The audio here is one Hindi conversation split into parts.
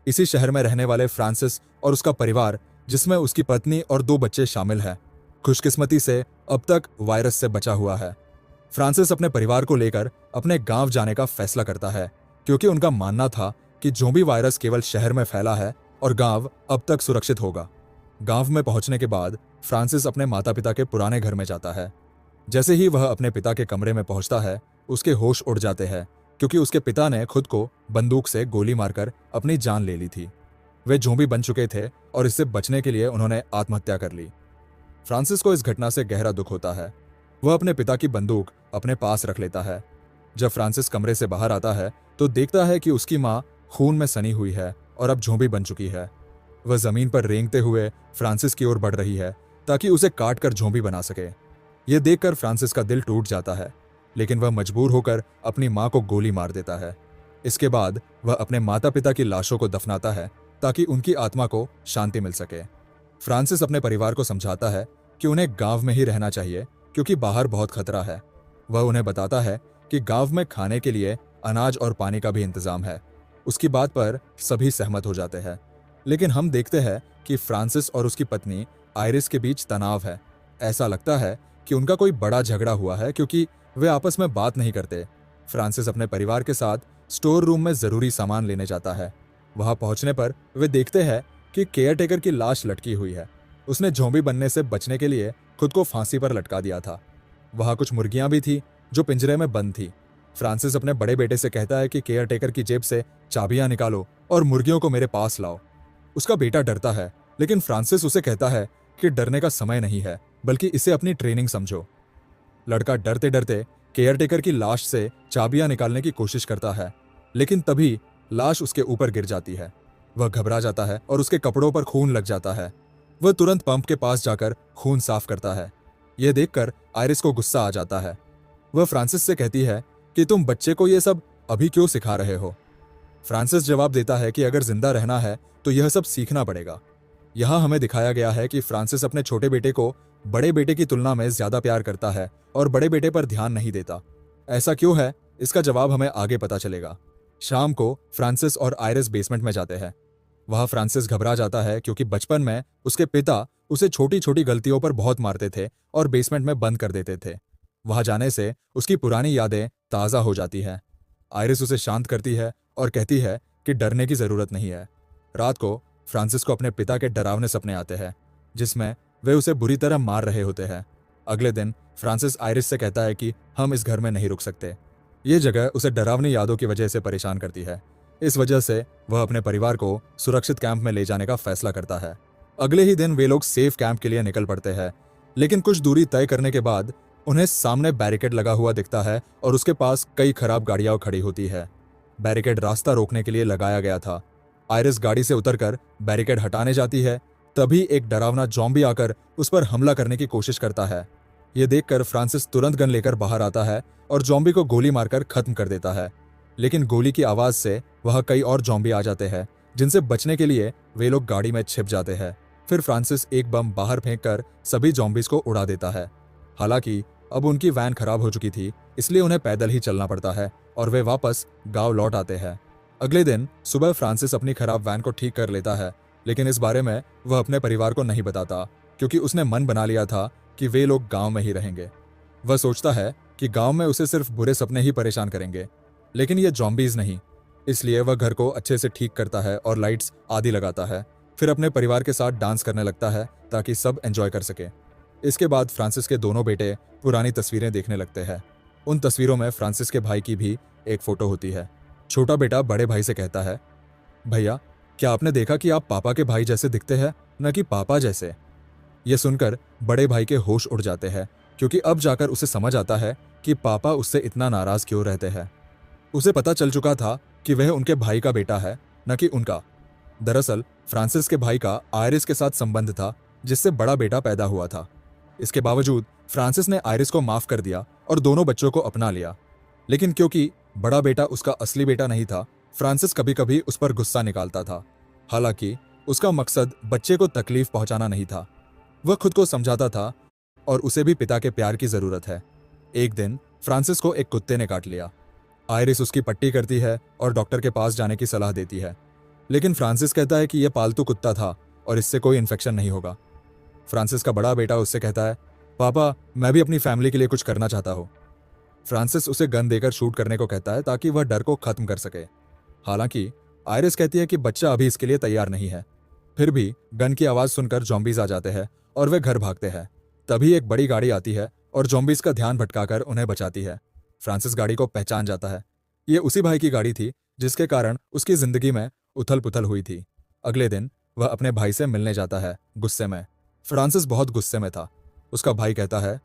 इसी शहर में रहने वाले फ्रांसिस और उसका परिवार, जिसमें उसकी पत्नी और 2 बच्चे शामिल हैं, खुशकिस्मती से अब तक वायरस से बचा हुआ है। फ्रांसिस अपने परिवार को लेकर अपने गांव जाने का फैसला करता है, क्योंकि उनका मानना था कि ज़ोंबी वायरस केवल शहर में फैला है और गांव अब तक सुरक्षित होगा। गांव में पहुंचने के बाद फ्रांसिस अपने माता पिता के पुराने घर में जाता है। जैसे ही वह अपने पिता के कमरे में पहुंचता है, उसके होश उड़ जाते हैं, क्योंकि उसके पिता ने खुद को बंदूक से गोली मारकर अपनी जान ले ली थी। वे ज़ोंबी बन चुके थे और इससे बचने के लिए उन्होंने आत्महत्या कर ली। फ्रांसिस को इस घटना से गहरा दुख होता है। वह अपने पिता की बंदूक अपने पास रख लेता है। जब फ्रांसिस कमरे से बाहर आता है तो देखता है कि उसकी माँ खून में सनी हुई है और अब ज़ोंबी बन चुकी है। वह जमीन पर रेंगते हुए फ्रांसिस की ओर बढ़ रही है ताकि उसे काट कर ज़ोंबी बना सके। यह देखकर फ्रांसिस का दिल टूट जाता है, लेकिन वह मजबूर होकर अपनी माँ को गोली मार देता है। इसके बाद वह अपने माता पिता की लाशों को दफनाता है ताकि उनकी आत्मा को शांति मिल सके। फ्रांसिस अपने परिवार को समझाता है कि उन्हें गांव में ही रहना चाहिए, क्योंकि बाहर बहुत खतरा है। वह उन्हें बताता है कि गांव में खाने के लिए अनाज और पानी का भी इंतजाम है। उसकी बात पर सभी सहमत हो जाते हैं, लेकिन हम देखते हैं कि फ्रांसिस और उसकी पत्नी आयरिस के बीच तनाव है। ऐसा लगता है कि उनका कोई बड़ा झगड़ा हुआ है, क्योंकि वे आपस में बात नहीं करते। फ्रांसिस अपने परिवार के साथ स्टोर रूम में जरूरी सामान लेने जाता है। वहां पहुंचने पर वे देखते हैं कि केयरटेकर की लाश लटकी हुई है। उसने ज़ोंबी बनने से बचने के लिए खुद को फांसी पर लटका दिया था। वहां कुछ मुर्गियां भी थी जो पिंजरे में बंद थी। फ्रांसिस अपने बड़े बेटे से कहता है कि केयरटेकर की जेब से चाबियां निकालो और मुर्गियों को मेरे पास लाओ। उसका बेटा डरता है, लेकिन फ्रांसिस उसे कहता है कि डरने का समय नहीं है, बल्कि इसे अपनी ट्रेनिंग समझो। लड़का डरते डरते केयरटेकर की लाश से चाबियां निकालने की कोशिश करता है, लेकिन तभी लाश उसके ऊपर गिर जाती है। वह घबरा जाता है और उसके कपड़ों पर खून लग जाता है। वह तुरंत पंप के पास जाकर खून साफ करता है। यह देखकर आयरिस को गुस्सा आ जाता है। वह फ्रांसिस से कहती है कि तुम बच्चे को यह सब अभी क्यों सिखा रहे हो। फ्रांसिस जवाब देता है कि अगर जिंदा रहना है तो यह सब सीखना पड़ेगा। यहां हमें दिखाया गया है कि फ्रांसिस अपने छोटे बेटे को बड़े बेटे की तुलना में ज्यादा प्यार करता है और बड़े बेटे पर ध्यान नहीं देता। ऐसा क्यों है, इसका जवाब हमें आगे पता चलेगा। शाम को फ्रांसिस और आयरिस बेसमेंट में जाते हैं। वहां फ्रांसिस घबरा जाता है, क्योंकि बचपन में उसके पिता उसे छोटी छोटी गलतियों पर बहुत मारते थे और बेसमेंट में बंद कर देते थे। वहां जाने से उसकी पुरानी यादें ताज़ा हो जाती हैं। आयरिस उसे शांत करती है और कहती है कि डरने की जरूरत नहीं है। रात को फ्रांसिस को अपने पिता के डरावने सपने आते हैं, जिसमें वे उसे बुरी तरह मार रहे होते हैं। अगले दिन फ्रांसिस आयरिस से कहता है कि हम इस घर में नहीं रुक सकते। ये जगह उसे डरावनी यादों की वजह से परेशान करती है। इस वजह से वह अपने परिवार को सुरक्षित कैंप में ले जाने का फैसला करता है। अगले ही दिन वे लोग सेफ कैंप के लिए निकल पड़ते हैं, लेकिन कुछ दूरी तय करने के बाद उन्हें सामने बैरिकेड लगा हुआ दिखता है और उसके पास कई खराब गाड़ियां खड़ी होती है। बैरिकेड रास्ता रोकने के लिए लगाया गया था। आयरिस गाड़ी से उतरकर बैरिकेड हटाने जाती है, तभी एक डरावना ज़ॉम्बी आकर उस पर हमला करने की कोशिश करता है। यह देखकर फ्रांसिस तुरंत गन लेकर बाहर आता है और ज़ॉम्बी को गोली मारकर खत्म कर देता है। लेकिन गोली की आवाज से वहां कई और ज़ॉम्बी आ जाते हैं, जिनसे बचने के लिए वे लोग गाड़ी में छिप जाते हैं। फिर फ्रांसिस एक बम बाहर फेंककर सभी ज़ॉम्बीज को उड़ा देता है। हालांकि अब उनकी वैन खराब हो चुकी थी, इसलिए उन्हें पैदल ही चलना पड़ता है और वे वापस गांव लौट आते हैं। अगले दिन सुबह फ्रांसिस अपनी खराब वैन को ठीक कर लेता है, लेकिन इस बारे में वह अपने परिवार को नहीं बताता, क्योंकि उसने मन बना लिया था कि वे लोग गांव में ही रहेंगे। वह सोचता है कि गांव में उसे सिर्फ बुरे सपने ही परेशान करेंगे, लेकिन ये ज़ॉम्बीज नहीं। इसलिए वह घर को अच्छे से ठीक करता है और लाइट्स आदि लगाता है। फिर अपने परिवार के साथ डांस करने लगता है ताकि सब एंजॉय कर सके। इसके बाद फ्रांसिस के दोनों बेटे पुरानी तस्वीरें देखने लगते हैं। उन तस्वीरों में फ्रांसिस के भाई की भी एक फोटो होती है। छोटा बेटा बड़े भाई से कहता है, भैया क्या आपने देखा कि आप पापा के भाई जैसे दिखते हैं, न कि पापा जैसे। यह सुनकर बड़े भाई के होश उड़ जाते हैं, क्योंकि अब जाकर उसे समझ आता है कि पापा उससे इतना नाराज क्यों रहते हैं। उसे पता चल चुका था कि वह उनके भाई का बेटा है, न कि उनका। दरअसल फ्रांसिस के भाई का आयरिस के साथ संबंध था, जिससे बड़ा बेटा पैदा हुआ था। इसके बावजूद फ्रांसिस ने आयरिस को माफ कर दिया और दोनों बच्चों को अपना लिया। लेकिन क्योंकि बड़ा बेटा उसका असली बेटा नहीं था, फ्रांसिस कभी कभी उस पर गुस्सा निकालता था। हालांकि उसका मकसद बच्चे को तकलीफ पहुंचाना नहीं था। वह खुद को समझाता था और उसे भी पिता के प्यार की जरूरत है। एक दिन फ्रांसिस को एक कुत्ते ने काट लिया। आयरिस उसकी पट्टी करती है और डॉक्टर के पास जाने की सलाह देती है। लेकिन फ्रांसिस कहता है कि यह पालतू कुत्ता था और इससे कोई इन्फेक्शन नहीं होगा। फ्रांसिस का बड़ा बेटा उससे कहता है, पापा मैं भी अपनी फैमिली के लिए कुछ करना चाहता हूँ। फ्रांसिस उसे गन देकर शूट करने को कहता है ताकि वह डर को खत्म कर सके। हालांकि आयरिस कहती है कि बच्चा अभी इसके लिए तैयार नहीं है। फिर भी गन की आवाज सुनकर जॉम्बीज आ जाते हैं और वे घर भागते हैं। तभी एक बड़ी गाड़ी आती है और जॉम्बीज का ध्यान भटकाकर उन्हें बचाती है। फ्रांसिस गाड़ी को पहचान जाता है। ये उसी भाई की गाड़ी थी जिसके कारण उसकी जिंदगी में उथल पुथल हुई थी। अगले दिन वह अपने भाई से मिलने जाता है गुस्से में। फ्रांसिस बहुत गुस्से में था। उसका भाई कहता है,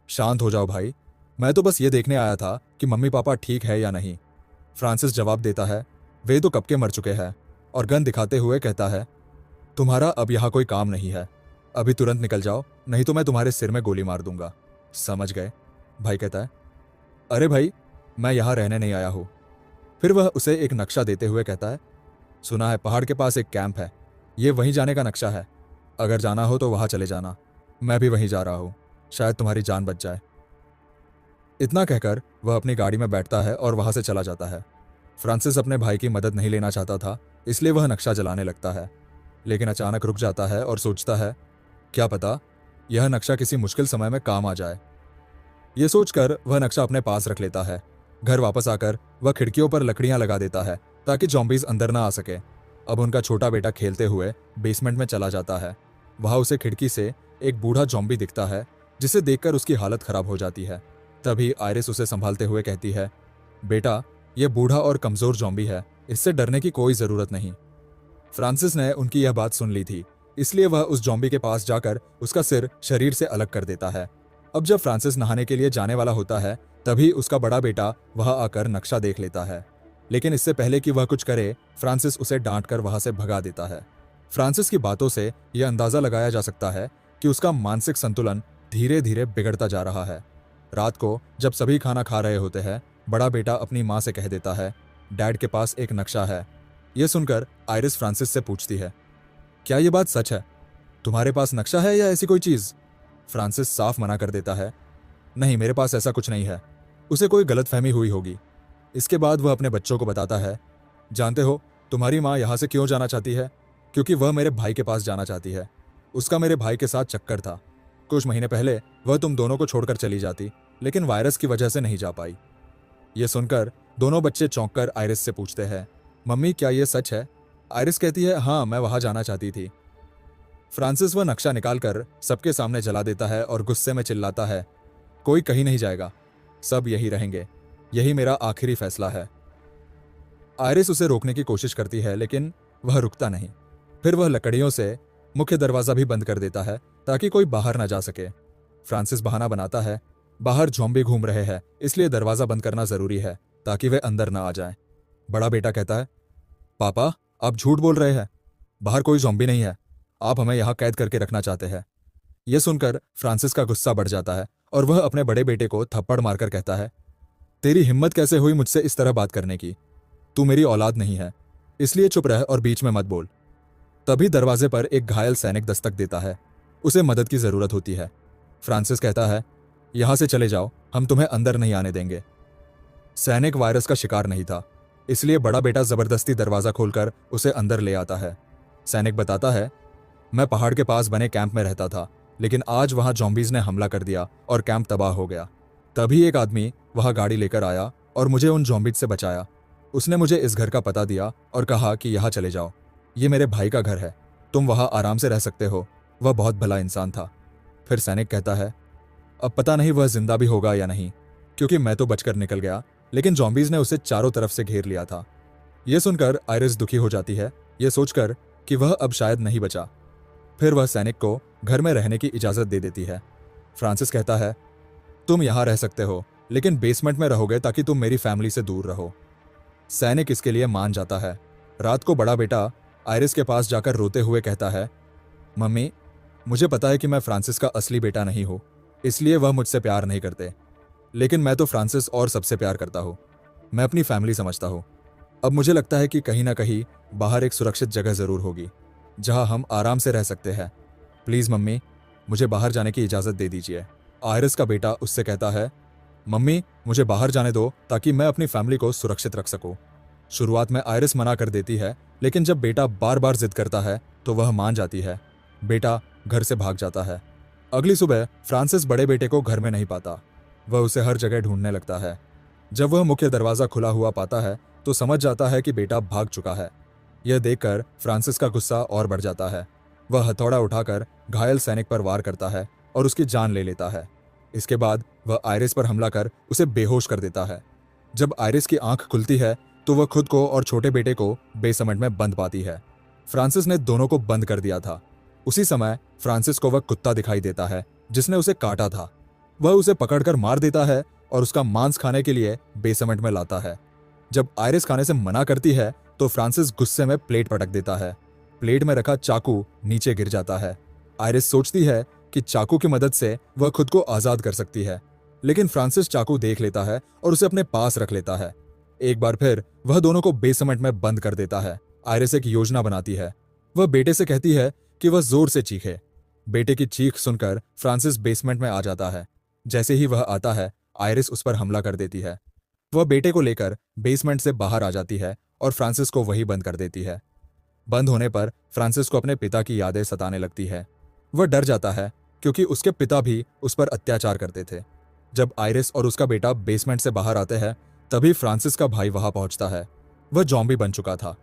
शांत हो जाओ भाई, मैं तो बस ये देखने आया था कि मम्मी पापा ठीक है या नहीं। फ्रांसिस जवाब देता है, वे तो कब के मर चुके हैं, और गन दिखाते हुए कहता है, तुम्हारा अब यहाँ कोई काम नहीं है, अभी तुरंत निकल जाओ नहीं तो मैं तुम्हारे सिर में गोली मार दूंगा। समझ गए? भाई कहता है, अरे भाई मैं यहाँ रहने नहीं आया हूँ। फिर वह उसे एक नक्शा देते हुए कहता है, सुना है पहाड़ के पास एक कैंप है, ये वहीं जाने का नक्शा है, अगर जाना हो तो वहां चले जाना, मैं भी वहीं जा रहा हूँ, शायद तुम्हारी जान बच जाए। इतना कहकर वह अपनी गाड़ी में बैठता है और वहां से चला जाता है। फ्रांसिस अपने भाई की मदद नहीं लेना चाहता था, इसलिए वह नक्शा जलाने लगता है, लेकिन अचानक रुक जाता है और सोचता है, क्या पता यह नक्शा किसी मुश्किल समय में काम आ जाए। यह सोचकर वह नक्शा अपने पास रख लेता है। घर वापस आकर वह खिड़कियों पर लकड़ियां लगा देता है ताकि जॉम्बीज अंदर ना आ सके। अब उनका छोटा बेटा खेलते हुए बेसमेंट में चला जाता है। वहां उसे खिड़की से एक बूढ़ा जॉम्बी दिखता है जिसे देखकर उसकी हालत खराब हो जाती है। तभी आयरिस उसे संभालते हुए कहती है, बेटा यह बूढ़ा और कमजोर जॉम्बी है, इससे डरने की कोई जरूरत नहीं। फ्रांसिस ने उनकी यह बात सुन ली थी, इसलिए वह उस जॉम्बी के पास जाकर उसका सिर शरीर से अलग कर देता है। अब जब फ्रांसिस नहाने के लिए जाने वाला होता है तभी उसका बड़ा बेटा वहां आकर नक्शा देख लेता है, लेकिन इससे पहले कि वह कुछ करे फ्रांसिस उसे डांटकर वहां से भगा देता है। फ्रांसिस की बातों से यह अंदाजा लगाया जा सकता है कि उसका मानसिक संतुलन धीरे धीरे बिगड़ता जा रहा है। रात को जब सभी खाना खा रहे होते हैं, बड़ा बेटा अपनी माँ से कह देता है, डैड के पास एक नक्शा है। यह सुनकर आयरिस फ्रांसिस से पूछती है, क्या यह बात सच है? तुम्हारे पास नक्शा है या ऐसी कोई चीज? फ्रांसिस साफ मना कर देता है, नहीं मेरे पास ऐसा कुछ नहीं है, उसे कोई गलतफहमी हुई होगी। इसके बाद वह अपने बच्चों को बताता है, जानते हो तुम्हारी माँ यहाँ से क्यों जाना चाहती है? क्योंकि वह मेरे भाई के पास जाना चाहती है। उसका मेरे भाई के साथ चक्कर था। कुछ महीने पहले वह तुम दोनों को छोड़कर चली जाती, लेकिन वायरस की वजह से नहीं जा पाई। यह सुनकर दोनों बच्चे चौंक कर आयरिस से पूछते हैं, मम्मी क्या यह सच है? आयरिस कहती है, हाँ मैं वहां जाना चाहती थी। फ्रांसिस वह नक्शा निकालकर सबके सामने जला देता है और गुस्से में चिल्लाता है, कोई कहीं नहीं जाएगा, सब यही रहेंगे, यही मेरा आखिरी फैसला है। आयरिस उसे रोकने की कोशिश करती है लेकिन वह रुकता नहीं। फिर वह लकड़ियों से मुख्य दरवाजा भी बंद कर देता है ताकि कोई बाहर ना जा सके। फ्रांसिस बहाना बनाता है, बाहर ज़ॉम्बी घूम रहे हैं इसलिए दरवाजा बंद करना जरूरी है ताकि वे अंदर ना आ जाएं। बड़ा बेटा कहता है, पापा आप झूठ बोल रहे हैं, बाहर कोई ज़ॉम्बी नहीं है, आप हमें यहाँ कैद करके रखना चाहते हैं। यह सुनकर फ्रांसिस का गुस्सा बढ़ जाता है और वह अपने बड़े बेटे को थप्पड़ मारकर कहता है, तेरी हिम्मत कैसे हुई मुझसे इस तरह बात करने की? तू मेरी औलाद नहीं है, इसलिए चुप रह और बीच में मत बोल। तभी दरवाजे पर एक घायल सैनिक दस्तक देता है, उसे मदद की जरूरत होती है। फ्रांसिस कहता है, यहां से चले जाओ, हम तुम्हें अंदर नहीं आने देंगे। सैनिक वायरस का शिकार नहीं था, इसलिए बड़ा बेटा जबरदस्ती दरवाजा खोलकर उसे अंदर ले आता है। सैनिक बताता है, मैं पहाड़ के पास बने कैंप में रहता था, लेकिन आज वहां जॉम्बीज ने हमला कर दिया और कैंप तबाह हो गया। तभी एक आदमी वहां गाड़ी लेकर आया और मुझे उन जॉम्बीज से बचाया। उसने मुझे इस घर का पता दिया और कहा कि यहाँ चले जाओ, ये मेरे भाई का घर है, तुम वहां आराम से रह सकते हो। वह बहुत भला इंसान था। फिर सैनिक कहता है, अब पता नहीं वह जिंदा भी होगा या नहीं, क्योंकि मैं तो बचकर निकल गया, लेकिन जॉम्बीज ने उसे चारों तरफ से घेर लिया था। यह सुनकर आयरिस दुखी हो जाती है, यह सोचकर कि वह अब शायद नहीं बचा। फिर वह सैनिक को घर में रहने की इजाजत दे देती है। फ्रांसिस कहता है, तुम यहां रह सकते हो, लेकिन बेसमेंट में रहोगे ताकि तुम मेरी फैमिली से दूर रहो। सैनिक इसके लिए मान जाता है। रात को बड़ा बेटा आयरिस के पास जाकर रोते हुए कहता है, मम्मी मुझे पता है कि मैं फ्रांसिस का असली बेटा नहीं हूं, इसलिए वह मुझसे प्यार नहीं करते, लेकिन मैं तो फ्रांसिस और सबसे प्यार करता हूं, मैं अपनी फैमिली समझता हूं। अब मुझे लगता है कि कहीं ना कहीं बाहर एक सुरक्षित जगह जरूर होगी जहां हम आराम से रह सकते हैं। प्लीज मम्मी मुझे बाहर जाने की इजाजत दे दीजिए। आयरिस का बेटा उससे कहता है, मम्मी मुझे बाहर जाने दो ताकि मैं अपनी फैमिली को सुरक्षित रख सकूं। शुरुआत में आयरिस मना कर देती है, लेकिन जब बेटा बार बार जिद करता है तो वह मान जाती है। बेटा घर से भाग जाता है। अगली सुबह फ्रांसिस बड़े बेटे को घर में नहीं पाता। वह उसे हर जगह ढूंढने लगता है। जब वह मुख्य दरवाजा खुला हुआ पाता है तो समझ जाता है कि बेटा भाग चुका है। यह देखकर फ्रांसिस का गुस्सा और बढ़ जाता है। वह हथौड़ा उठाकर घायल सैनिक पर वार करता है और उसकी जान ले लेता है। इसके बाद वह आयरिस पर हमला कर उसे बेहोश कर देता है। जब आयरिस की आंख खुलती है तो वह खुद को और छोटे बेटे को बेसमेंट में बंद पाती है। फ्रांसिस ने दोनों को बंद कर दिया था। उसी समय फ्रांसिस को वह कुत्ता दिखाई देता है जिसने उसे काटा था। वह उसे पकड़कर मार देता है और उसका मांस खाने के लिए बेसमेंट में लाता है। जब आयरिस खाने से मना करती है तो फ्रांसिस गुस्से में प्लेट पटक देता है। प्लेट में रखा चाकू नीचे गिर जाता है। आयरिस सोचती है कि चाकू की मदद से वह खुद को आजाद कर सकती है, लेकिन फ्रांसिस चाकू देख लेता है और उसे अपने पास रख लेता है। एक बार फिर वह दोनों को बेसमेंट में बंद कर देता है। आयरिस एक योजना बनाती है। वह बेटे से कहती है कि वह जोर से चीखे। बेटे की चीख सुनकर फ्रांसिस बेसमेंट में आ जाता है। जैसे ही वह आता है, आयरिस उस पर हमला कर देती है। वह बेटे को लेकर बेसमेंट से बाहर आ जाती है और फ्रांसिस को वहीं बंद कर देती है। बंद होने पर फ्रांसिस को अपने पिता की यादें सताने लगती है। वह डर जाता है क्योंकि उसके पिता भी उस पर अत्याचार करते थे। जब आयरिस और उसका बेटा बेसमेंट से बाहर आते हैं तभी फ्रांसिस का भाई वहां पहुंचता है। वह जॉम्बी बन चुका था।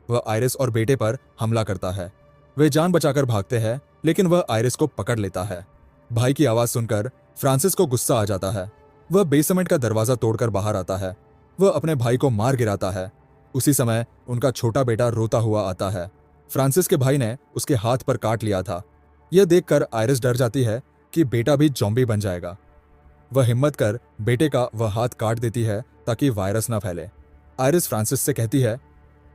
वह आयरिस और बेटे पर हमला करता है। वे जान बचाकर भागते हैं, लेकिन वह आयरिस को पकड़ लेता है। भाई की आवाज सुनकर फ्रांसिस को गुस्सा आ जाता है। वह बेसमेंट का दरवाजा तोड़कर बाहर आता है। वह अपने भाई को मार गिराता है। उसी समय उनका छोटा बेटा रोता हुआ आता है। फ्रांसिस के भाई ने उसके हाथ पर काट लिया था। यह देखकर आयरिस डर जाती है कि बेटा भी जॉम्बी बन जाएगा। वह हिम्मत कर बेटे का वह हाथ काट देती है ताकि वायरस न फैले। आयरिस फ्रांसिस से कहती है,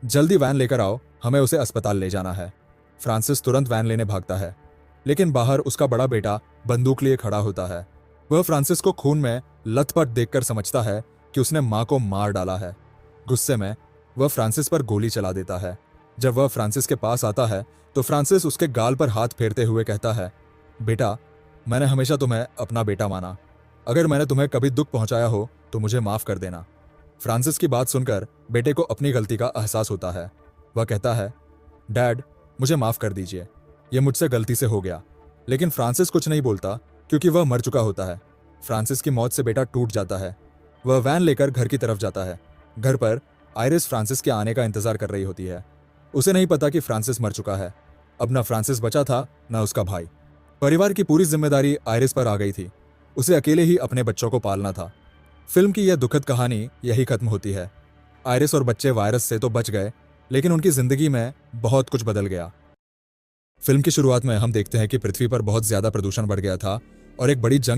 जल्दी वैन लेकर आओ, हमें उसे अस्पताल ले जाना है। फ्रांसिस तुरंत वैन लेने भागता है, लेकिन बाहर उसका बड़ा बेटा बंदूक लिए खड़ा होता है। वह फ्रांसिस को खून में लथपथ देखकर समझता है कि उसने मां को मार डाला है। गुस्से में वह फ्रांसिस पर गोली चला देता है। जब वह फ्रांसिस के पास आता है तो फ्रांसिस उसके गाल पर हाथ फेरते हुए कहता है, बेटा, मैंने हमेशा तुम्हें अपना बेटा माना। अगर मैंने तुम्हें कभी दुख पहुंचाया हो तो मुझे माफ कर देना। फ्रांसिस की बात सुनकर बेटे को अपनी गलती का एहसास होता है। वह कहता है, डैड, मुझे माफ कर दीजिए, यह मुझसे गलती से हो गया। लेकिन फ्रांसिस कुछ नहीं बोलता क्योंकि वह मर चुका होता है। फ्रांसिस की मौत से बेटा टूट जाता है। वह वैन लेकर घर की तरफ जाता है। घर पर आयरिस फ्रांसिस के आने का इंतजार कर रही होती है। उसे नहीं पता कि फ्रांसिस मर चुका है। अब न फ्रांसिस बचा था न उसका भाई। परिवार की पूरी जिम्मेदारी आयरिस पर आ गई थी। उसे अकेले ही अपने बच्चों को पालना था। फिल्म की यह दुखद कहानी यही खत्म होती है। आयरिस और बच्चे वायरस से तो बच गए, लेकिन उनकी जिंदगी में बहुत कुछ बदल गया। फिल्म की शुरुआत में हम देखते हैं कि पृथ्वी पर बहुत ज्यादा प्रदूषण बढ़ गया था और एक बड़ी जंग